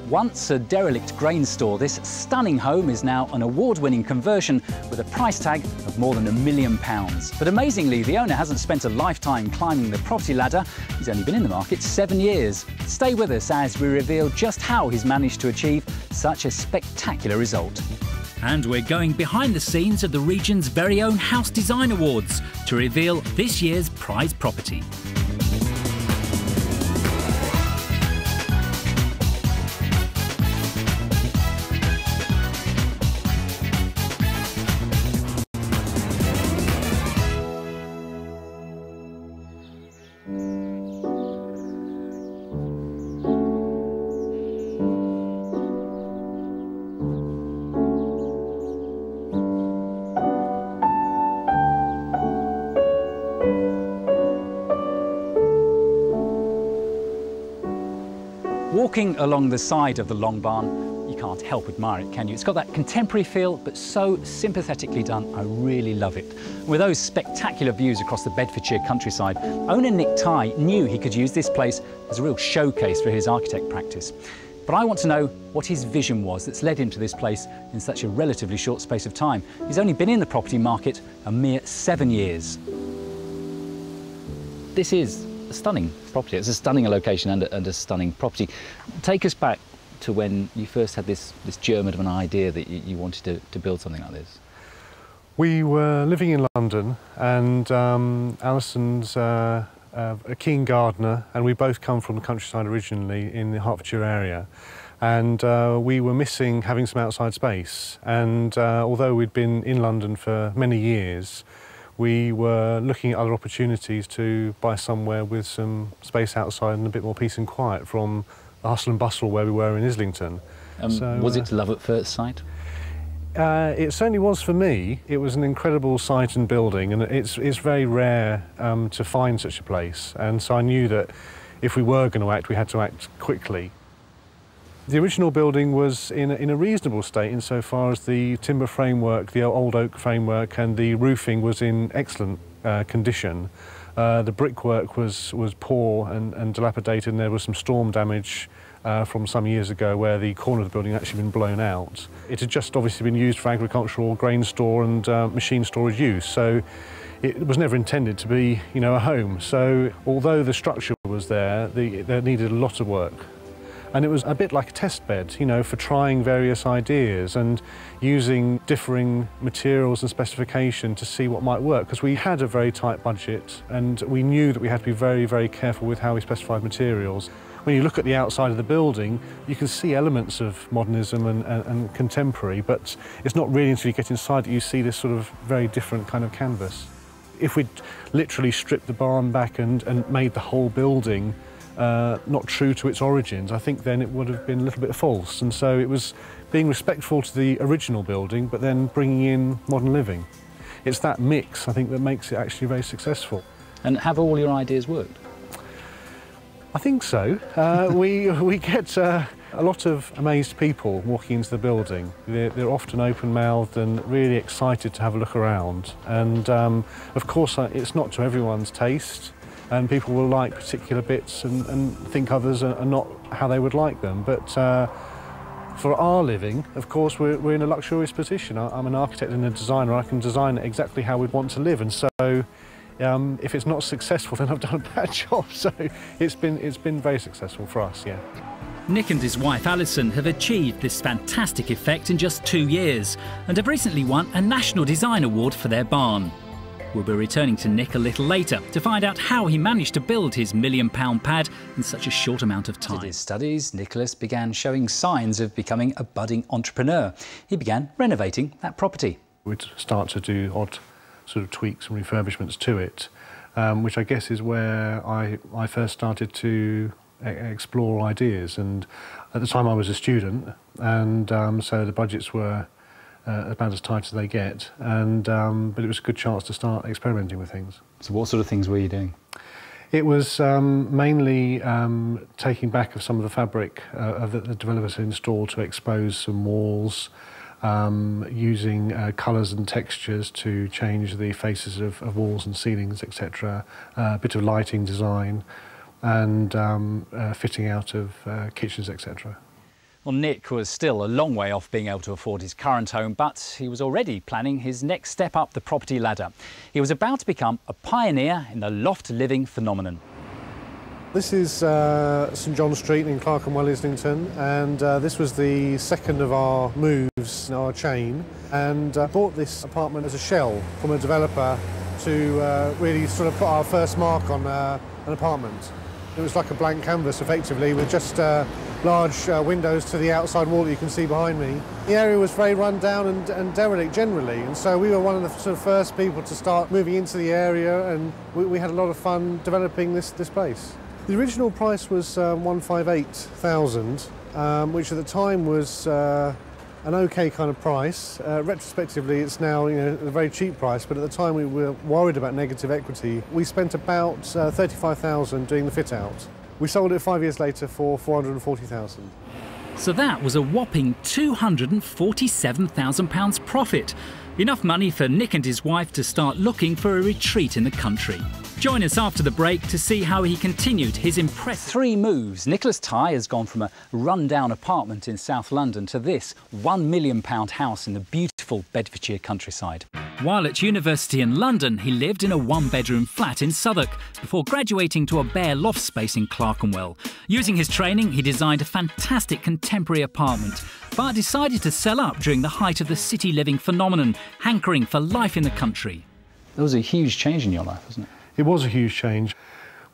Once a derelict grain store, this stunning home is now an award-winning conversion with a price tag of more than £1 million. But amazingly, the owner hasn't spent a lifetime climbing the property ladder. He's only been in the market 7 years. Stay with us as we reveal just how he's managed to achieve such a spectacular result. And we're going behind the scenes of the region's very own House Design Awards to reveal this year's prize property. Walking along the side of the Long Barn, you can't help admire it, can you? It's got that contemporary feel, but so sympathetically done. I really love it. With those spectacular views across the Bedfordshire countryside, owner Nick Tye knew he could use this place as a real showcase for his architect practice. But I want to know what his vision was that's led him to this place in such a relatively short space of time. He's only been in the property market a mere 7 years. This is a stunning property. It's a stunning location and a stunning property. Take us back to when you first had this germ of an idea that you wanted to build something like this. We were living in London, and Alison's a keen gardener, and we both come from the countryside originally in the Hertfordshire area, and we were missing having some outside space. And although we'd been in London for many years, we were looking at other opportunities to buy somewhere with some space outside and a bit more peace and quiet from the hustle and bustle where we were in Islington. Was it love at first sight? It certainly was for me. It was an incredible site and building, and it's very rare to find such a place. And so I knew that if we were going to act, we had to act quickly. The original building was in a reasonable state insofar as the timber framework, the old oak framework, and the roofing was in excellent condition. The brickwork was poor and dilapidated, and there was some storm damage from some years ago where the corner of the building had actually been blown out. It had just obviously been used for agricultural grain store and machine storage use, so it was never intended to be, a home. So although the structure was there, there needed a lot of work. And it was a bit like a test bed, for trying various ideas and using differing materials and specification to see what might work, because we had a very tight budget and we knew that we had to be very, very careful with how we specified materials. When you look at the outside of the building, you can see elements of modernism and contemporary, but it's not really until you get inside that you see this sort of very different kind of canvas. If we'd literally stripped the barn back and made the whole building not true to its origins, I think then it would have been a little bit false. And so it was being respectful to the original building, but then bringing in modern living. It's that mix, I think, that makes it actually very successful. And have all your ideas worked? I think so. We get a lot of amazed people walking into the building. They're often open-mouthed and really excited to have a look around. And of course, it's not to everyone's taste, and people will like particular bits and think others are not how they would like them. But for our living, of course, we're in a luxurious position. I'm an architect and a designer. I can design it exactly how we'd want to live, and so if it's not successful, then I've done a bad job. So it's been very successful for us, yeah. Nick and his wife Alison have achieved this fantastic effect in just 2 years and have recently won a National Design Award for their barn. We'll be returning to Nick a little later to find out how he managed to build his £1 million pad in such a short amount of time. After his studies, Nicholas began showing signs of becoming a budding entrepreneur. He began renovating that property. We'd start to do odd sort of tweaks and refurbishments to it, which I guess is where I first started to explore ideas. And at the time I was a student, and so the budgets were about as tight as they get, and but it was a good chance to start experimenting with things. So what sort of things were you doing? It was mainly taking back of some of the fabric that the developers had installed to expose some walls, using colours and textures to change the faces of walls and ceilings, etc. A bit of lighting design, and fitting out of kitchens, etc. Well, Nick was still a long way off being able to afford his current home, but he was already planning his next step up the property ladder. He was about to become a pioneer in the loft living phenomenon. This is St John Street in Clerkenwell, Islington, and this was the second of our moves in our chain. And I bought this apartment as a shell from a developer to really sort of put our first mark on an apartment. It was like a blank canvas, effectively, with just large windows to the outside wall that you can see behind me. The area was very run down and derelict generally, and so we were one of the sort of first people to start moving into the area, and we had a lot of fun developing this place. The original price was 158,000, which at the time was an okay kind of price. Retrospectively, it's now a very cheap price, but at the time we were worried about negative equity. We spent about 35,000 doing the fit out. We sold it 5 years later for 440,000. So that was a whopping £247,000 profit. Enough money for Nick and his wife to start looking for a retreat in the country. Join us after the break to see how he continued his impressive... 3 moves. Nicholas Tighe has gone from a run-down apartment in South London to this £1 million house in the beautiful Bedfordshire countryside. While at university in London, he lived in a 1-bedroom flat in Southwark before graduating to a bare loft space in Clerkenwell. Using his training, he designed a fantastic contemporary apartment, but decided to sell up during the height of the city living phenomenon, hankering for life in the country. That was a huge change in your life, wasn't it? It was a huge change.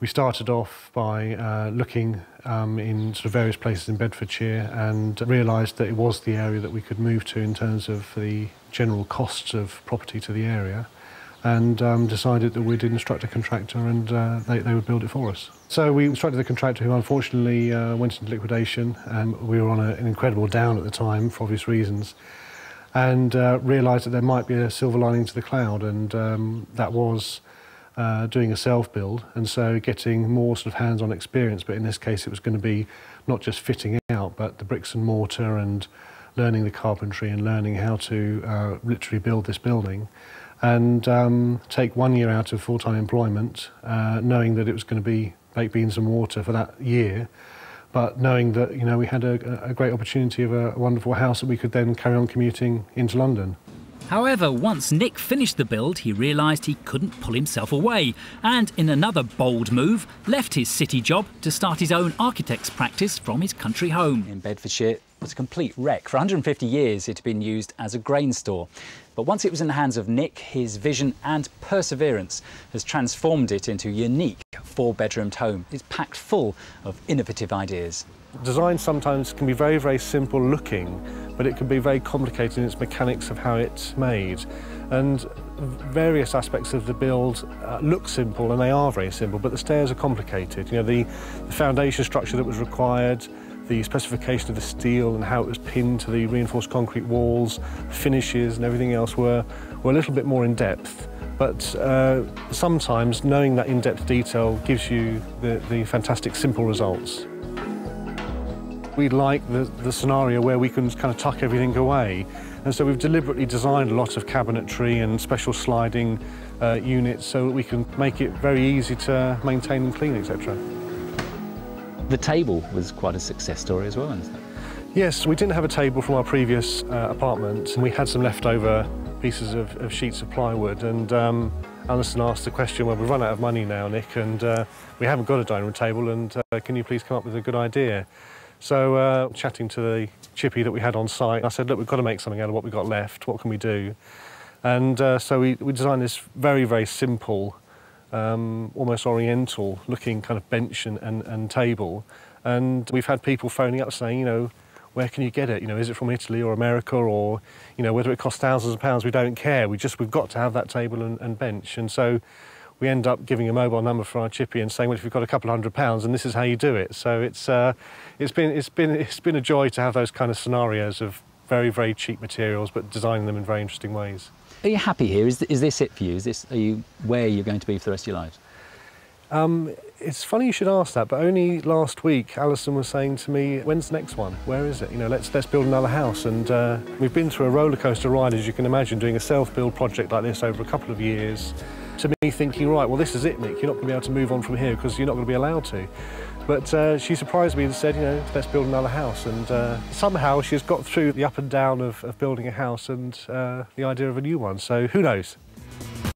We started off by looking in sort of various places in Bedfordshire and realised that it was the area that we could move to in terms of the general costs of property to the area, and decided that we'd instruct a contractor and they would build it for us. So we instructed the contractor, who unfortunately went into liquidation, and we were on an incredible down at the time for obvious reasons, and realised that there might be a silver lining to the cloud, and that was doing a self-build, and so getting more sort of hands-on experience, but in this case it was going to be not just fitting out, but the bricks and mortar and learning the carpentry and learning how to literally build this building, and take 1 year out of full-time employment, knowing that it was going to be baked beans and water for that year, but knowing that we had a great opportunity of a wonderful house that we could then carry on commuting into London. However, once Nick finished the build, he realised he couldn't pull himself away, and in another bold move, left his city job to start his own architect's practice from his country home. In Bedfordshire, it was a complete wreck. For 150 years, it had been used as a grain store. But once it was in the hands of Nick, his vision and perseverance has transformed it into a unique 4-bedroomed home. It's packed full of innovative ideas. Design sometimes can be very, very simple looking, but it can be very complicated in its mechanics of how it's made. And various aspects of the build look simple, and they are very simple, but the stairs are complicated. The foundation structure that was required, the specification of the steel and how it was pinned to the reinforced concrete walls, finishes and everything else were a little bit more in depth. But sometimes knowing that in-depth detail gives you the fantastic simple results. We like the scenario where we can kind of tuck everything away, and so we've deliberately designed a lot of cabinetry and special sliding units so that we can make it very easy to maintain and clean, etc. The table was quite a success story as well, isn't it? Yes, we didn't have a table from our previous apartment, and we had some leftover pieces of sheets of plywood, and Alison asked the question, well, we've run out of money now, Nick, and we haven't got a dining room table, and can you please come up with a good idea? So chatting to the chippy that we had on site, I said, look, we've got to make something out of what we've got left. What can we do? And so we designed this very, very simple, almost oriental looking kind of bench and table. And we've had people phoning up saying, where can you get it? Is it from Italy or America, or, whether it costs thousands of pounds, we don't care. We've got to have that table and bench. And so we end up giving a mobile number for our chippy and saying, well, if you've got a couple of £100 and this is how you do it. So it's been a joy to have those kind of scenarios of very, very cheap materials, but designing them in very interesting ways. Are you happy here? Is this it for you? Are you where you're going to be for the rest of your lives? It's funny you should ask that, but only last week Alison was saying to me, when's the next one? Where is it? Let's build another house. And we've been through a roller coaster ride, as you can imagine, doing a self-build project like this over a couple of years. To me thinking, right, well, this is it, Nick. You're not going to be able to move on from here because you're not going to be allowed to. But she surprised me and said, you know, let's build another house. And somehow she's got through the up and down of building a house and the idea of a new one. So who knows?